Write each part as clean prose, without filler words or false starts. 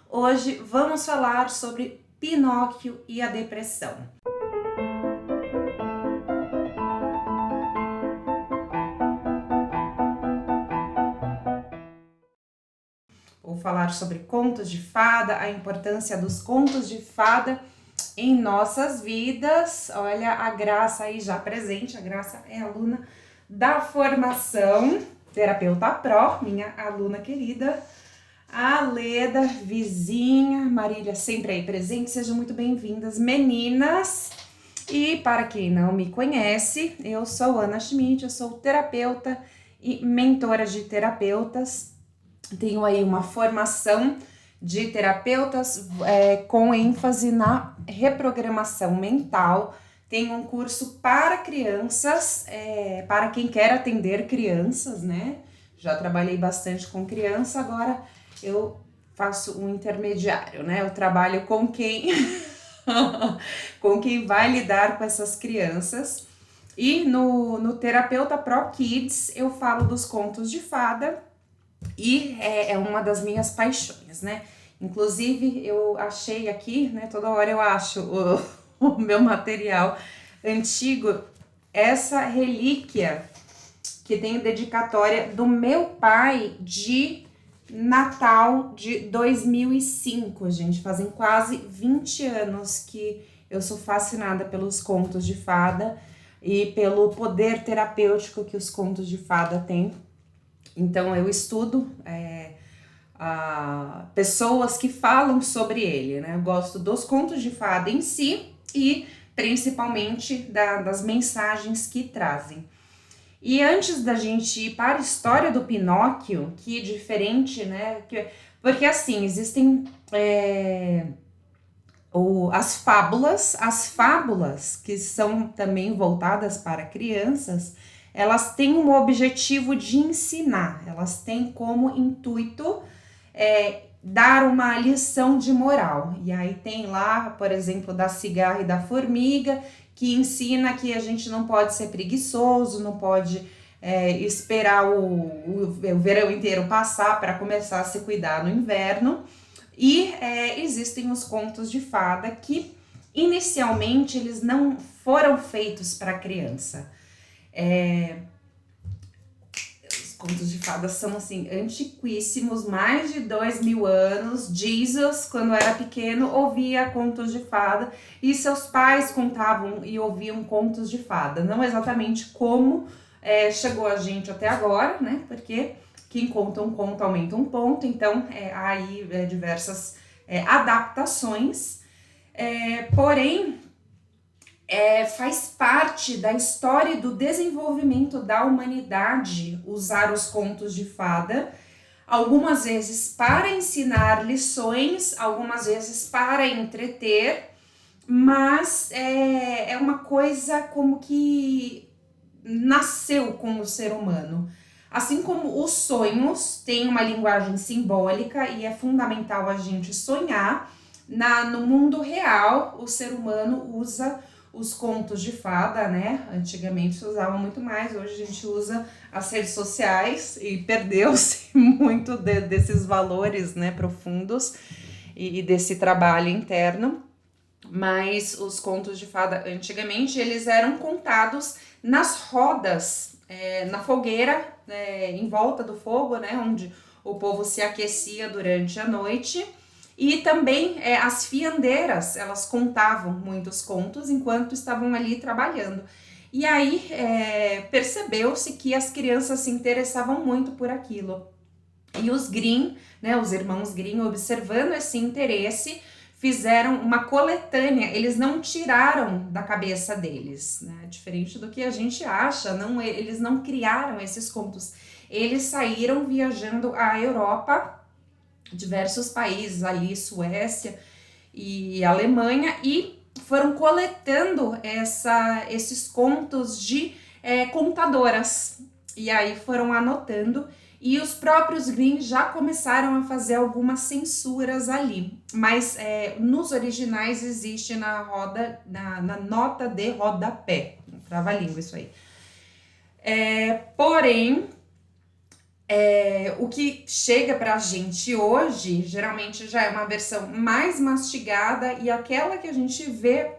Hoje vamos falar sobre Pinóquio e a depressão. Vou falar sobre contos de fada, a importância dos contos de fada em nossas vidas. Olha a Graça aí já presente, a Graça é aluna da formação Terapeuta Pro, minha aluna querida. A Leda, vizinha, Marília sempre aí presente, sejam muito bem-vindas, meninas. E para quem não me conhece, eu sou Ana Schmidt, eu sou terapeuta e mentora de terapeutas. Tenho aí uma formação de terapeutas com ênfase na reprogramação mental. Tenho um curso para crianças, para quem quer atender crianças, né? Já trabalhei bastante com criança, agora eu faço um intermediário, né? Eu trabalho com quem com quem vai lidar com essas crianças. E no Terapeuta Pro Kids eu falo dos contos de fada e é uma das minhas paixões, né? Inclusive eu achei aqui, né? Toda hora eu acho o meu material antigo, essa relíquia que tem dedicatória do meu pai de Natal de 2005, gente. Fazem quase 20 anos que eu sou fascinada pelos contos de fada e pelo poder terapêutico que os contos de fada têm. Então eu estudo pessoas que falam sobre ele, né? Eu gosto dos contos de fada em si e principalmente das mensagens que trazem. E antes da gente ir para a história do Pinóquio, que é diferente, né? Porque assim, existem as fábulas que são também voltadas para crianças, elas têm um objetivo de ensinar, elas têm como intuito dar uma lição de moral. E aí tem lá, por exemplo, da cigarra e da formiga, que ensina que a gente não pode ser preguiçoso, não pode esperar o verão inteiro passar para começar a se cuidar no inverno. E existem os contos de fada que inicialmente eles não foram feitos para criança. Os contos de fadas são assim antiquíssimos, mais de 2000 anos. Jesus, quando era pequeno, ouvia contos de fada e seus pais contavam e ouviam contos de fada. Não exatamente como chegou a gente até agora, né? Porque quem conta um conto aumenta um ponto, então há aí diversas adaptações, porém faz parte da história do desenvolvimento da humanidade usar os contos de fada, algumas vezes para ensinar lições, algumas vezes para entreter, mas é uma coisa como que nasceu com o ser humano. Assim como os sonhos têm uma linguagem simbólica e é fundamental a gente sonhar, no mundo real o ser humano usa os contos de fada, né? Antigamente se usava muito mais, hoje a gente usa as redes sociais e perdeu-se muito desses valores, né, profundos e desse trabalho interno. Mas os contos de fada antigamente eles eram contados nas rodas, na fogueira, em volta do fogo, né, onde o povo se aquecia durante a noite. E também as fiandeiras, elas contavam muitos contos enquanto estavam ali trabalhando. E aí percebeu-se que as crianças se interessavam muito por aquilo. E os Grimm, né, os irmãos Grimm, observando esse interesse, fizeram uma coletânea, eles não tiraram da cabeça deles, né? Diferente do que a gente acha, eles não criaram esses contos. Eles saíram viajando a Europa, diversos países ali, Suécia e Alemanha, e foram coletando esses contos de contadoras. E aí foram anotando. E os próprios Grimm já começaram a fazer algumas censuras ali, mas nos originais existe na nota de rodapé, trava-língua isso aí. Porém, O que chega pra gente hoje, geralmente já é uma versão mais mastigada e aquela que a gente vê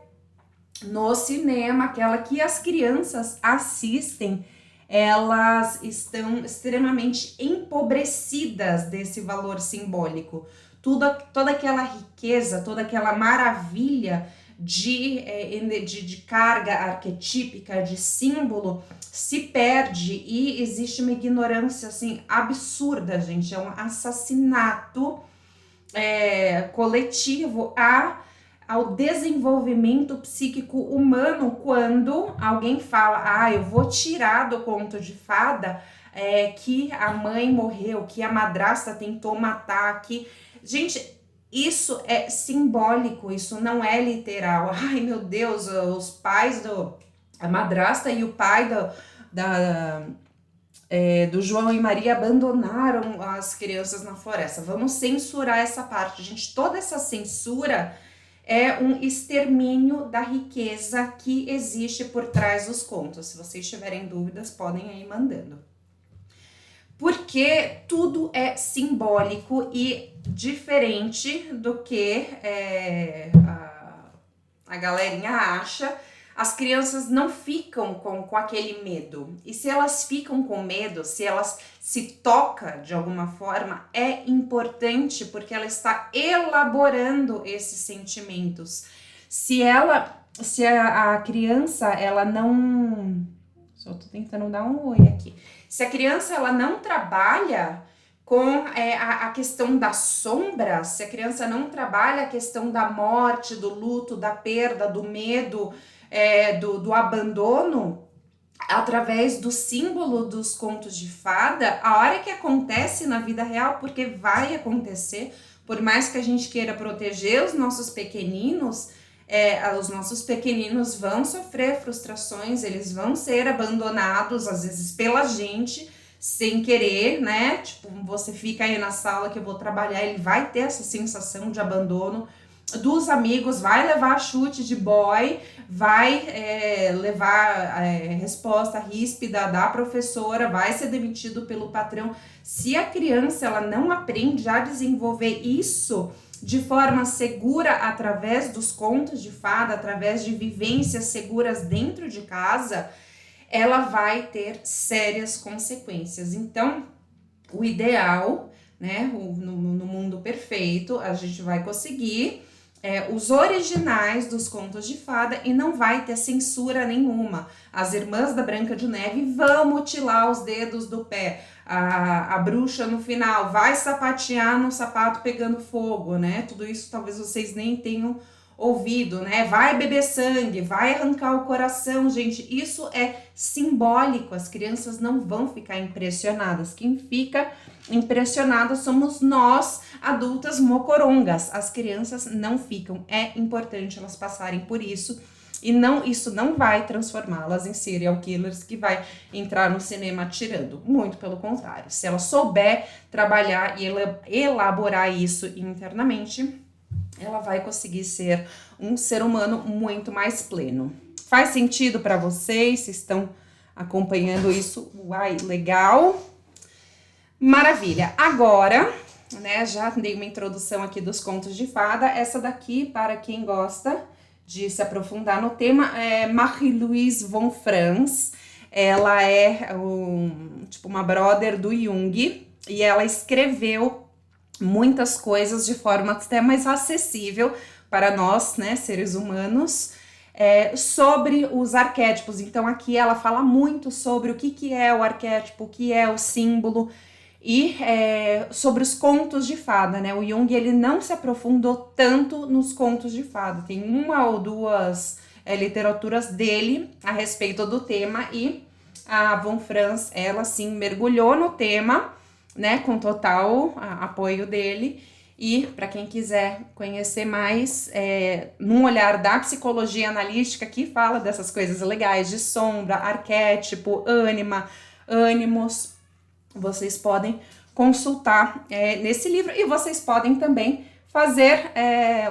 no cinema, aquela que as crianças assistem, elas estão extremamente empobrecidas desse valor simbólico. Toda aquela riqueza, toda aquela maravilha de carga arquetípica, de símbolo, se perde e existe uma ignorância assim absurda, gente. É um assassinato coletivo ao desenvolvimento psíquico humano quando alguém fala, eu vou tirar do conto de fada que a mãe morreu, que a madrasta tentou matar, que... Gente, isso é simbólico, isso não é literal. Ai, meu Deus, os pais a madrasta e o pai do João e Maria abandonaram as crianças na floresta. Vamos censurar essa parte, gente. Toda essa censura é um extermínio da riqueza que existe por trás dos contos. Se vocês tiverem dúvidas, podem ir mandando. Porque tudo é simbólico e diferente do que a galerinha acha. As crianças não ficam com aquele medo. E se elas ficam com medo, se elas se tocam de alguma forma, é importante porque ela está elaborando esses sentimentos. Se a criança, ela não... Só tô tentando dar um oi aqui. Se a criança, ela não trabalha com a questão da sombra, se a criança não trabalha a questão da morte, do luto, da perda, do medo, do abandono, através do símbolo dos contos de fada, a hora que acontece na vida real, porque vai acontecer, por mais que a gente queira proteger os nossos pequeninos vão sofrer frustrações, eles vão ser abandonados, às vezes pela gente, sem querer, né? Tipo, você fica aí na sala que eu vou trabalhar, ele vai ter essa sensação de abandono dos amigos, vai levar chute de boy, vai levar resposta ríspida da professora, vai ser demitido pelo patrão. Se a criança ela não aprende a desenvolver isso de forma segura através dos contos de fada, através de vivências seguras dentro de casa, ela vai ter sérias consequências. Então, o ideal, né, no mundo perfeito, a gente vai conseguir os originais dos contos de fada e não vai ter censura nenhuma. As irmãs da Branca de Neve vão mutilar os dedos do pé. A bruxa no final vai sapatear no sapato pegando fogo, né? Tudo isso talvez vocês nem tenham ouvido, né? Vai beber sangue, vai arrancar o coração, gente. Isso é simbólico, as crianças não vão ficar impressionadas. Quem fica impressionada somos nós, adultas mocorongas. As crianças não ficam. É importante elas passarem por isso. E isso não vai transformá-las em serial killers que vai entrar no cinema atirando. Muito pelo contrário. Se ela souber trabalhar e elaborar isso internamente, ela vai conseguir ser um ser humano muito mais pleno. Faz sentido para vocês? Vocês estão acompanhando isso? Uai, legal! Maravilha! Agora, né, já dei uma introdução aqui dos contos de fada. Essa daqui, para quem gosta de se aprofundar no tema, é Marie-Louise von Franz. Ela é uma brother do Jung e ela escreveu muitas coisas de forma até mais acessível para nós, né, seres humanos, sobre os arquétipos. Então aqui ela fala muito sobre o que é o arquétipo, o que é o símbolo e sobre os contos de fada, né? O Jung ele não se aprofundou tanto nos contos de fada. Tem uma ou duas literaturas dele a respeito do tema e a Von Franz, ela sim mergulhou no tema, né, com total apoio dele. E para quem quiser conhecer mais, num olhar da psicologia analítica, que fala dessas coisas legais de sombra, arquétipo, ânimos, vocês podem consultar nesse livro. E vocês podem também fazer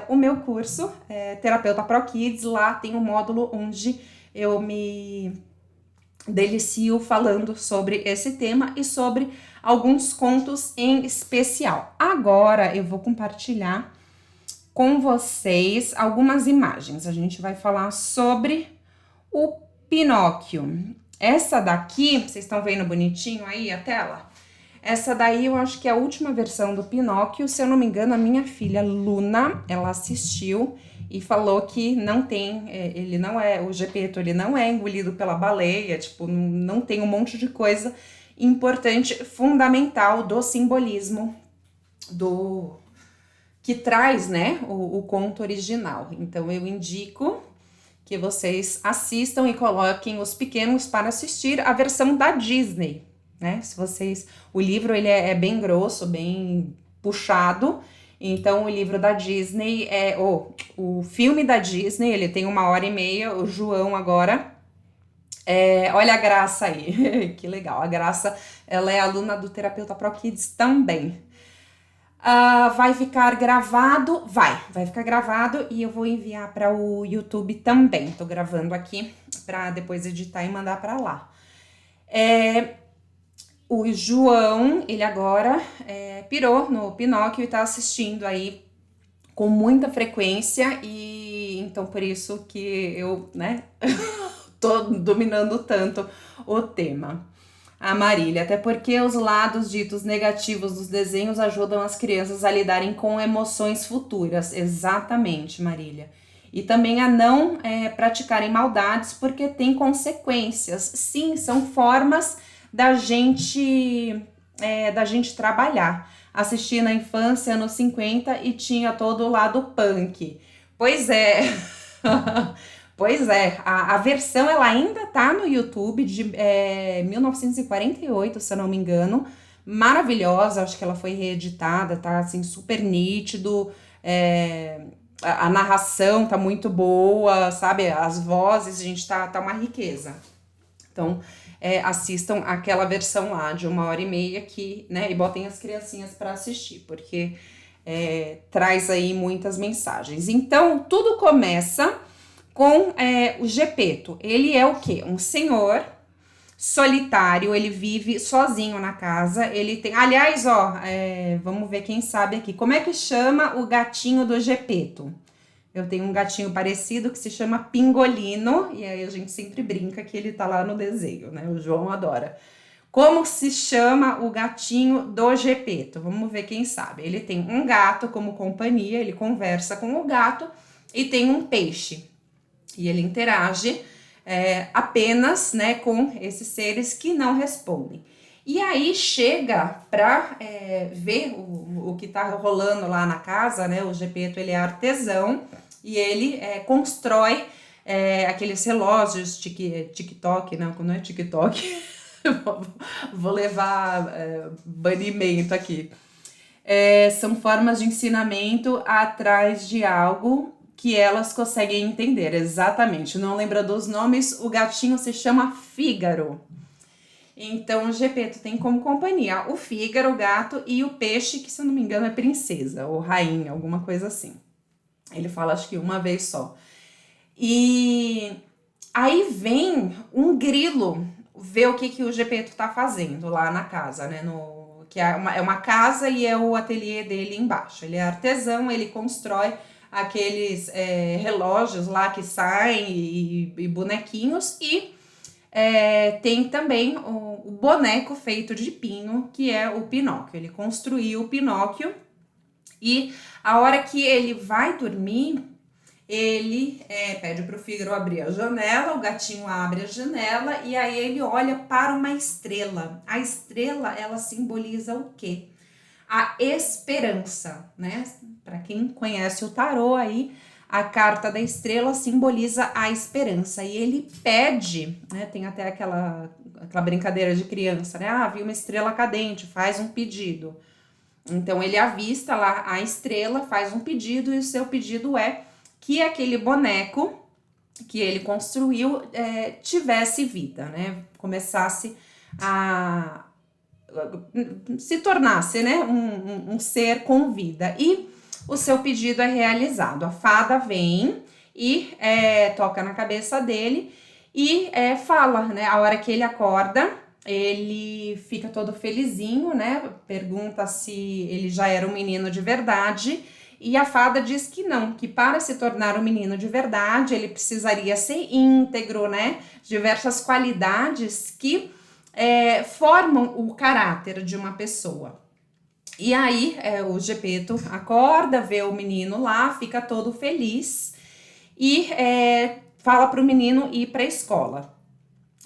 o meu curso, Terapeuta Pro Kids. Lá tem um módulo onde eu me delicio falando sobre esse tema e sobre alguns contos em especial. Agora eu vou compartilhar com vocês algumas imagens. A gente vai falar sobre o Pinóquio. Essa daqui, vocês estão vendo bonitinho aí a tela? Essa daí eu acho que é a última versão do Pinóquio. Se eu não me engano, a minha filha Luna, ela assistiu e falou que não tem, ele não é, o Gepeto, ele não é engolido pela baleia, tipo, não tem um monte de coisa importante, fundamental do simbolismo do que traz, né, o conto original. Então eu indico que vocês assistam e coloquem os pequenos para assistir a versão da Disney, né? Se vocês, o livro ele é bem grosso, bem puxado. Então o livro da Disney o filme da Disney, ele tem 1h30. O João agora, olha a Graça aí, que legal. A Graça, ela é aluna do Terapeuta Pro Kids também. Vai ficar gravado? Vai ficar gravado e eu vou enviar para o YouTube também. Tô gravando aqui para depois editar e mandar para lá. O João, ele agora pirou no Pinóquio e tá assistindo aí com muita frequência e então por isso que eu, né, tô dominando tanto o tema. A Marília, até porque os lados ditos negativos dos desenhos ajudam as crianças a lidarem com emoções futuras. Exatamente, Marília. E também a não praticarem maldades, porque tem consequências. Sim, são formas da gente trabalhar. Assisti na infância, anos 50, e tinha todo o lado punk. Pois é... Pois é, a versão ela ainda tá no YouTube de 1948, se eu não me engano, maravilhosa, acho que ela foi reeditada, tá assim super nítido, a narração tá muito boa, sabe, as vozes, gente, tá uma riqueza. Então, assistam aquela versão lá de 1h30 que, né, e botem as criancinhas para assistir, porque traz aí muitas mensagens. Então, tudo começa com o Gepeto. Ele é o quê? Um senhor solitário, ele vive sozinho na casa, ele tem... Aliás, vamos ver quem sabe aqui. Como é que chama o gatinho do Gepeto? Eu tenho um gatinho parecido que se chama Pingolino, e aí a gente sempre brinca que ele tá lá no desenho, né? O João adora. Como se chama o gatinho do Gepeto? Vamos ver quem sabe. Ele tem um gato como companhia, ele conversa com o gato, e tem um peixe. E ele interage apenas, né, com esses seres que não respondem. E aí chega para ver o que tá rolando lá na casa, né? O Gepeto, ele é artesão e ele constrói aqueles relógios TikTok, não é TikTok, vou levar banimento aqui. São formas de ensinamento atrás de algo que elas conseguem entender, exatamente. Não lembra dos nomes, o gatinho se chama Fígaro. Então, o Gepeto tem como companhia o Fígaro, o gato, e o peixe, que se eu não me engano é princesa, ou rainha, alguma coisa assim. Ele fala, acho que uma vez só. E aí vem um grilo ver o que o Gepeto tá fazendo lá na casa, né? Que é uma casa e é o ateliê dele embaixo. Ele é artesão, ele constrói aqueles relógios lá que saem e bonequinhos, e tem também o boneco feito de pinho, que é o Pinóquio. Ele construiu o Pinóquio e a hora que ele vai dormir, ele pede pro Fígaro abrir a janela, o gatinho abre a janela e aí ele olha para uma estrela. A estrela, ela simboliza o quê? A esperança, né? Para quem conhece o tarô aí, a carta da estrela simboliza a esperança. E ele pede, né? Tem até aquela brincadeira de criança, né? Viu uma estrela cadente, faz um pedido. Então ele avista lá a estrela, faz um pedido e o seu pedido é que aquele boneco que ele construiu tivesse vida, né? Começasse a se tornasse, né, um ser com vida. E o seu pedido é realizado. A fada vem e toca na cabeça dele e fala, né, a hora que ele acorda, ele fica todo felizinho, né? Pergunta se ele já era um menino de verdade. E a fada diz que não, que para se tornar um menino de verdade, ele precisaria ser íntegro, né? Diversas qualidades que formam o caráter de uma pessoa. E aí o Gepeto acorda, vê o menino lá, fica todo feliz e fala para o menino ir para a escola.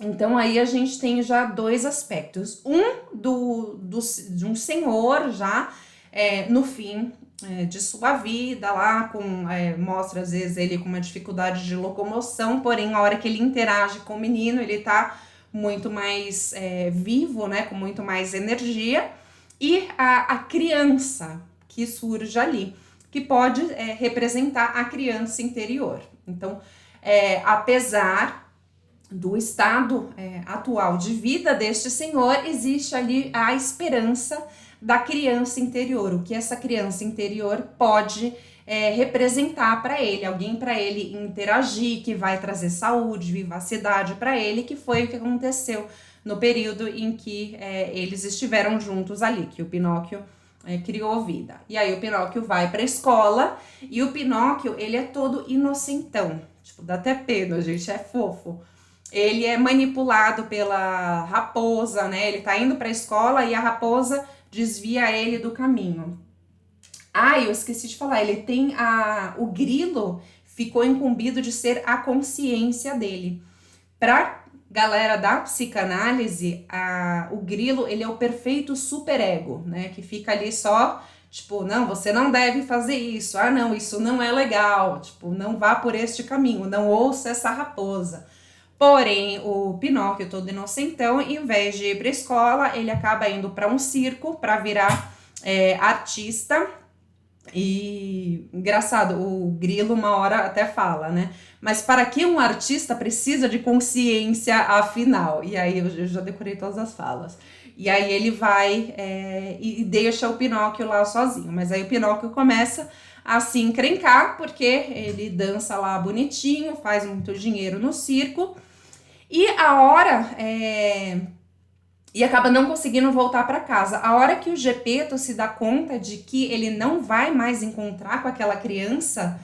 Então aí a gente tem já dois aspectos. De um senhor já no fim de sua vida lá, mostra às vezes ele com uma dificuldade de locomoção, porém a hora que ele interage com o menino, ele tá muito mais vivo, né, com muito mais energia. E a criança que surge ali, que pode representar a criança interior. Então, apesar do estado atual de vida deste senhor, existe ali a esperança da criança interior, o que essa criança interior pode representar para ele, alguém para ele interagir, que vai trazer saúde, vivacidade para ele, que foi o que aconteceu no período em que eles estiveram juntos ali, que o Pinóquio criou vida. E aí o Pinóquio vai para a escola e o Pinóquio, ele é todo inocentão, tipo, dá até pena, gente, é fofo. Ele é manipulado pela raposa, né? Ele tá indo para a escola e a raposa desvia ele do caminho. Eu esqueci de falar, ele tem o grilo ficou incumbido de ser a consciência dele. Pra galera da psicanálise, o grilo, ele é o perfeito superego, né? Que fica ali só, tipo, não, você não deve fazer isso. Não, isso não é legal. Tipo, não vá por este caminho, não ouça essa raposa. Porém, o Pinóquio, todo inocentão, em vez de ir para a escola, ele acaba indo para um circo para virar artista. E engraçado, o grilo uma hora até fala, né? Mas para que um artista precisa de consciência afinal? E aí eu já decorei todas as falas. E aí ele vai e deixa o Pinóquio lá sozinho. Mas aí o Pinóquio começa a se encrencar, porque ele dança lá bonitinho, faz muito dinheiro no circo. E a hora... E acaba não conseguindo voltar para casa. A hora que o Gepeto se dá conta de que ele não vai mais encontrar com aquela criança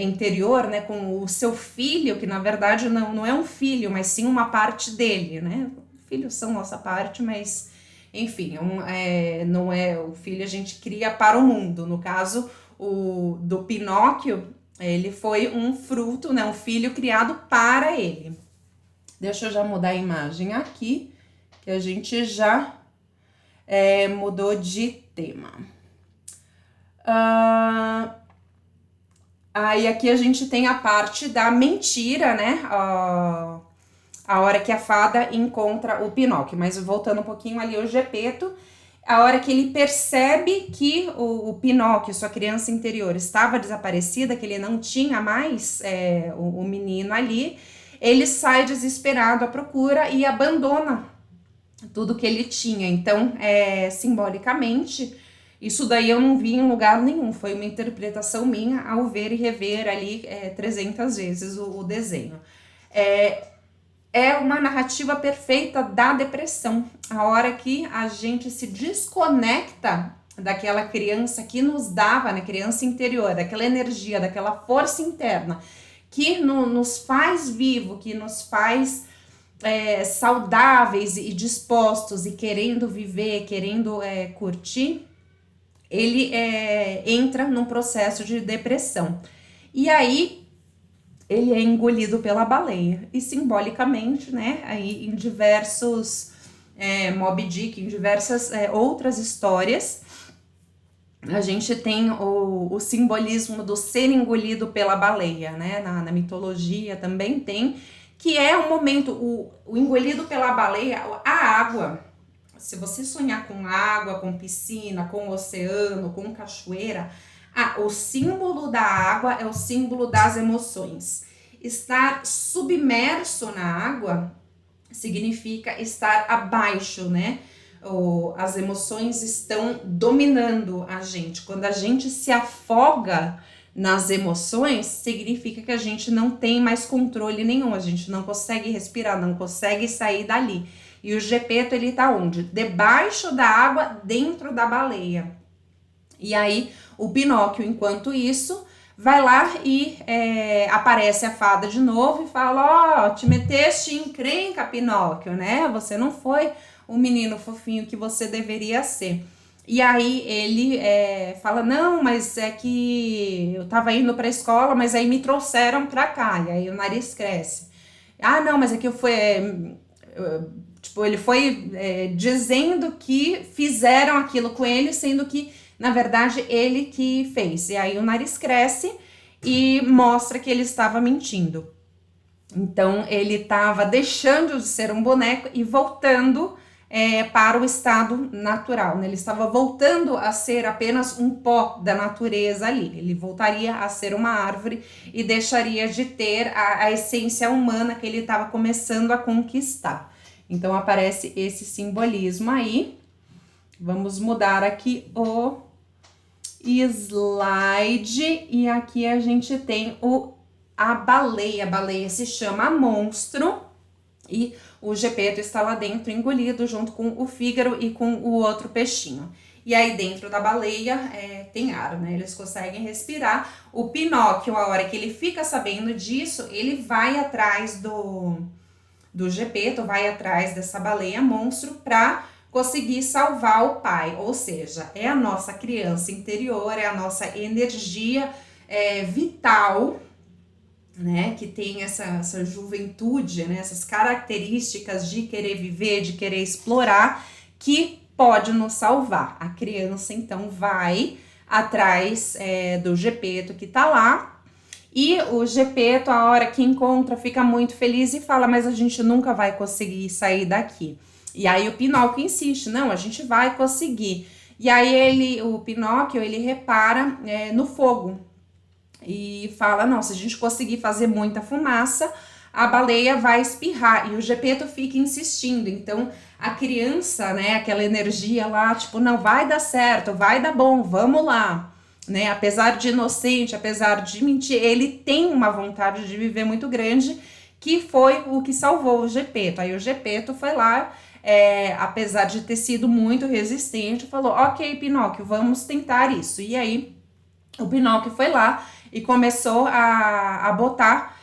interior, né, com o seu filho, que na verdade não é um filho, mas sim uma parte dele, né? Filhos são nossa parte, mas enfim, não é o filho, a gente cria para o mundo. No caso do Pinóquio, ele foi um fruto, né, um filho criado para ele. Deixa eu já mudar a imagem aqui, que a gente já mudou de tema. Aí aqui a gente tem a parte da mentira, né? A hora que a fada encontra o Pinóquio. Mas voltando um pouquinho ali, o Gepeto, a hora que ele percebe que o Pinóquio, sua criança interior, estava desaparecida, que ele não tinha mais o menino ali, ele sai desesperado à procura e abandona tudo que ele tinha. Então, simbolicamente, isso daí eu não vi em lugar nenhum, foi uma interpretação minha ao ver e rever ali 300 vezes o desenho. É uma narrativa perfeita da depressão, a hora que a gente se desconecta daquela criança que nos dava, né, criança interior, daquela energia, daquela força interna, que nos faz vivo, que nos faz saudáveis e dispostos e querendo viver, querendo curtir, ele entra num processo de depressão. E aí ele é engolido pela baleia. E simbolicamente, né, aí em diversos Moby Dick, em diversas outras histórias, a gente tem o simbolismo do ser engolido pela baleia, né? Na mitologia também tem, que é um momento, o engolido pela baleia, a água. Se você sonhar com água, com piscina, com oceano, com cachoeira, o símbolo da água é o símbolo das emoções. Estar submerso na água significa estar abaixo, né? As emoções estão dominando a gente. Quando a gente se afoga nas emoções, significa que a gente não tem mais controle nenhum, a gente não consegue respirar, não consegue sair dali. E o Gepeto, ele tá onde? Debaixo da água, dentro da baleia. E aí, o Pinóquio, enquanto isso, vai lá e aparece a fada de novo e fala, te meteste em encrenca, Pinóquio, né? Você não foi o menino fofinho que você deveria ser. E aí ele fala, não, mas é que eu tava indo pra escola, mas aí me trouxeram pra cá, e aí o nariz cresce. Ah, não, mas é que eu fui... tipo, ele foi dizendo que fizeram aquilo com ele, sendo que, na verdade, ele que fez. E aí o nariz cresce e mostra que ele estava mentindo. Então, ele estava deixando de ser um boneco e voltando para o estado natural, né? Ele estava voltando a ser apenas um pó da natureza ali. Ele voltaria a ser uma árvore e deixaria de ter a essência humana que ele estava começando a conquistar. Então, aparece esse simbolismo aí. Vamos mudar aqui o slide. E aqui a gente tem a baleia. A baleia se chama Monstro. E o Gepeto está lá dentro, engolido, junto com o Fígaro e com o outro peixinho. E aí dentro da baleia tem ar, né? Eles conseguem respirar. O Pinóquio, a hora que ele fica sabendo disso, ele vai atrás do Gepeto, vai atrás dessa baleia monstro para conseguir salvar o pai. Ou seja, é a nossa criança interior, é a nossa energia vital, né, que tem essa juventude, né, essas características de querer viver, de querer explorar, que pode nos salvar. A criança, então, vai atrás do Gepeto que tá lá, e o Gepeto, a hora que encontra, fica muito feliz e fala, mas a gente nunca vai conseguir sair daqui. E aí o Pinóquio insiste, não, a gente vai conseguir. E aí o Pinóquio, ele repara no fogo, e fala, não, se a gente conseguir fazer muita fumaça, a baleia vai espirrar. E o Gepeto fica insistindo. Então, a criança, né, aquela energia lá, tipo, não, vai dar certo, vai dar bom, vamos lá. Né? Apesar de inocente, apesar de mentir, ele tem uma vontade de viver muito grande, que foi o que salvou o Gepeto. Aí o Gepeto foi lá, apesar de ter sido muito resistente, falou, ok, Pinóquio, vamos tentar isso. E aí, o Pinóquio foi lá e começou a botar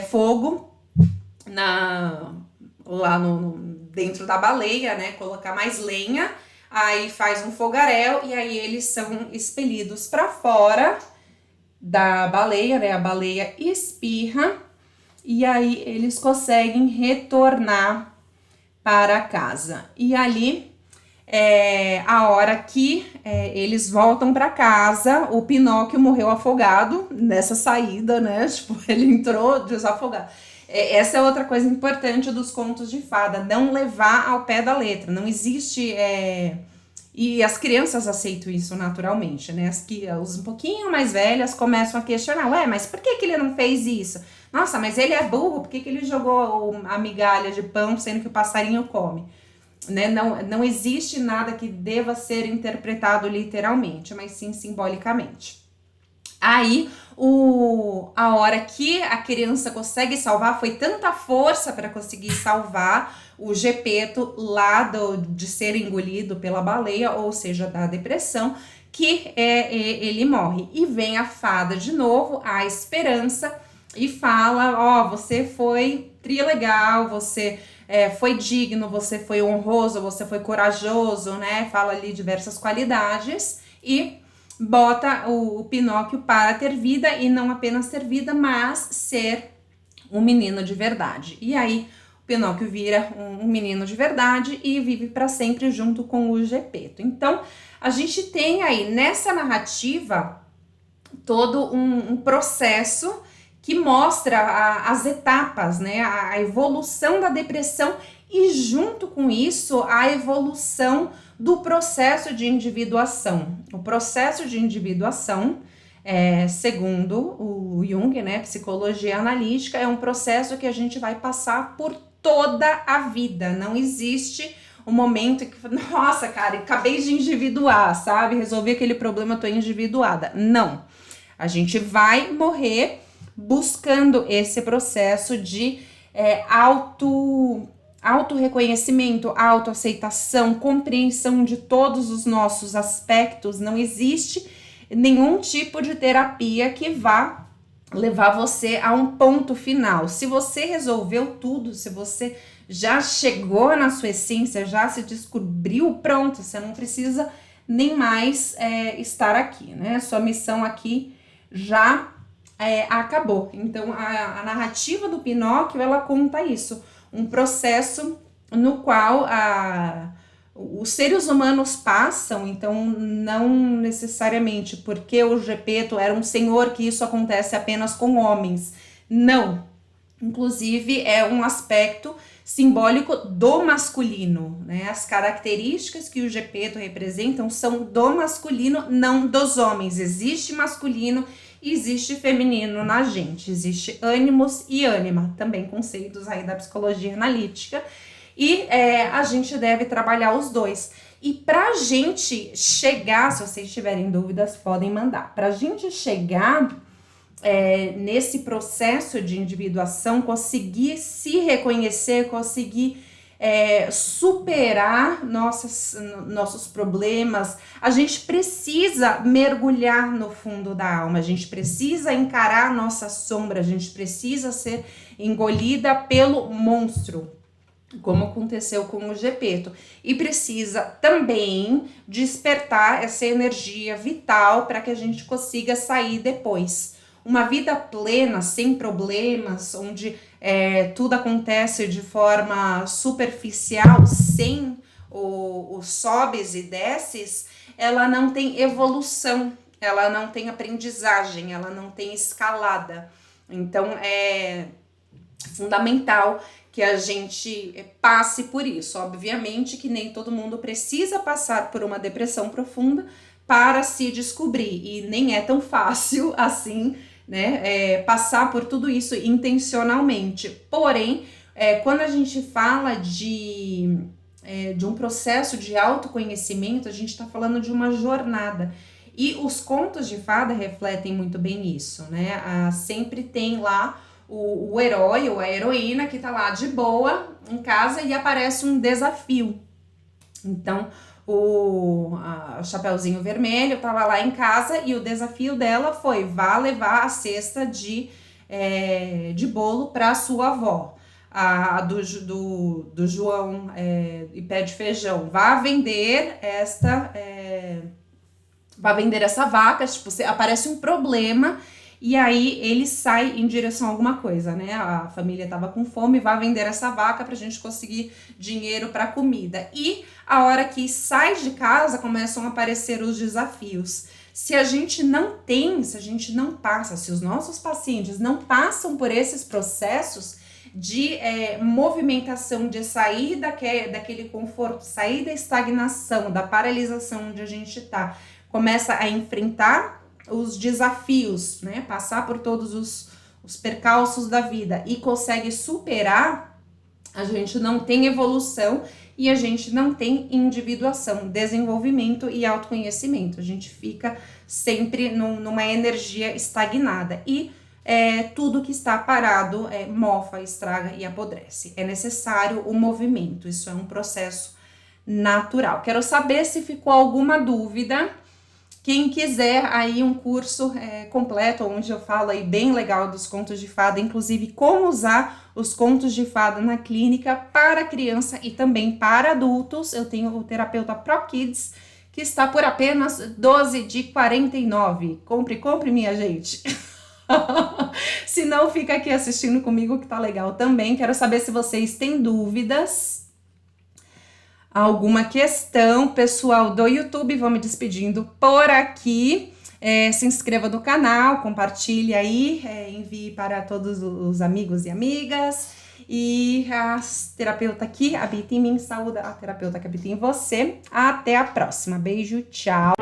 fogo lá dentro da baleia, né? Colocar mais lenha, aí faz um fogaréu e aí eles são expelidos para fora da baleia, né? A baleia espirra e aí eles conseguem retornar para casa. E ali a hora que eles voltam para casa, o Pinóquio morreu afogado nessa saída, né? Tipo, ele entrou desafogado. Essa é outra coisa importante dos contos de fada, não levar ao pé da letra. Não existe... E as crianças aceitam isso naturalmente, né? Os um pouquinho mais velhas começam a questionar, ué, mas por que ele não fez isso? Nossa, mas ele é burro, por que ele jogou a migalha de pão sendo que o passarinho come? Né? Não existe nada que deva ser interpretado literalmente, mas sim simbolicamente. Aí, a hora que a criança consegue salvar, foi tanta força para conseguir salvar o Gepeto lá de ser engolido pela baleia, ou seja, da depressão, que ele morre. E vem a fada de novo, a Esperança, e fala, você foi trilegal, você foi digno, você foi honroso, você foi corajoso, né? Fala ali diversas qualidades e bota o Pinóquio para ter vida, e não apenas ter vida, mas ser um menino de verdade. E aí o Pinóquio vira um menino de verdade e vive para sempre junto com o Gepeto. Então a gente tem aí nessa narrativa todo um processo que mostra as etapas, né, a evolução da depressão e junto com isso a evolução do processo de individuação. O processo de individuação, segundo o Jung, né, psicologia analítica, é um processo que a gente vai passar por toda a vida. Não existe um momento que, nossa, cara, acabei de individuar, sabe? Resolvi aquele problema, tô individuada. Não. A gente vai morrer buscando esse processo de autorreconhecimento, autoaceitação, compreensão de todos os nossos aspectos. Não existe nenhum tipo de terapia que vá levar você a um ponto final. Se você resolveu tudo, se você já chegou na sua essência, já se descobriu, pronto, você não precisa nem mais estar aqui, né? Sua missão aqui já acabou. Então, a narrativa do Pinóquio, ela conta isso, um processo no qual os seres humanos passam, então não necessariamente porque o Gepeto era um senhor que isso acontece apenas com homens, não. Inclusive é um aspecto simbólico do masculino, né? As características que o Gepeto representam são do masculino, não dos homens. Existe masculino e existe feminino na gente, existe ânimos e ânima, também conceitos aí da psicologia analítica, e a gente deve trabalhar os dois. E pra gente chegar, se vocês tiverem dúvidas, podem mandar. Pra gente chegar nesse processo de individuação, conseguir se reconhecer, conseguir superar nossos problemas, a gente precisa mergulhar no fundo da alma, a gente precisa encarar nossa sombra, a gente precisa ser engolida pelo monstro, como aconteceu com o Gepeto, e precisa também despertar essa energia vital para que a gente consiga sair depois. Uma vida plena, sem problemas, onde tudo acontece de forma superficial, sem os sobes e desces, ela não tem evolução, ela não tem aprendizagem, ela não tem escalada. Então é fundamental que a gente passe por isso. Obviamente que nem todo mundo precisa passar por uma depressão profunda para se descobrir, e nem é tão fácil assim, né, passar por tudo isso intencionalmente. Porém, quando a gente fala de um processo de autoconhecimento, a gente está falando de uma jornada. E os contos de fada refletem muito bem isso, né? Sempre tem lá o herói ou a heroína que tá lá de boa em casa e aparece um desafio. Então, o Chapeuzinho Vermelho tava lá em casa e o desafio dela foi: vá levar a cesta de bolo para sua avó. A do João e Pé de Feijão: vá vender essa vaca. Tipo, aparece um problema e aí ele sai em direção a alguma coisa, né? A família tava com fome, vai vender essa vaca pra gente conseguir dinheiro pra comida. E a hora que sai de casa, começam a aparecer os desafios. Se a gente não passa, se os nossos pacientes não passam por esses processos de movimentação, de sair daquele conforto, sair da estagnação, da paralisação onde a gente tá, começa a enfrentar os desafios, né? Passar por todos os percalços da vida e consegue superar, a gente não tem evolução e a gente não tem individuação, desenvolvimento e autoconhecimento. A gente fica sempre numa energia estagnada e tudo que está parado mofa, estraga e apodrece. É necessário o movimento, isso é um processo natural. Quero saber se ficou alguma dúvida. Quem quiser aí um curso completo, onde eu falo aí bem legal dos contos de fada, inclusive como usar os contos de fada na clínica para criança e também para adultos, eu tenho o terapeuta Pro Kids, que está por apenas R$12,49. Compre, minha gente. Se não, fica aqui assistindo comigo que tá legal também. Quero saber se vocês têm dúvidas, alguma questão, pessoal do YouTube. Vou me despedindo por aqui. Se inscreva no canal, compartilhe aí, envie para todos os amigos e amigas. E a terapeuta aqui habita em mim, saúde a terapeuta que habita em você. Até a próxima. Beijo, tchau.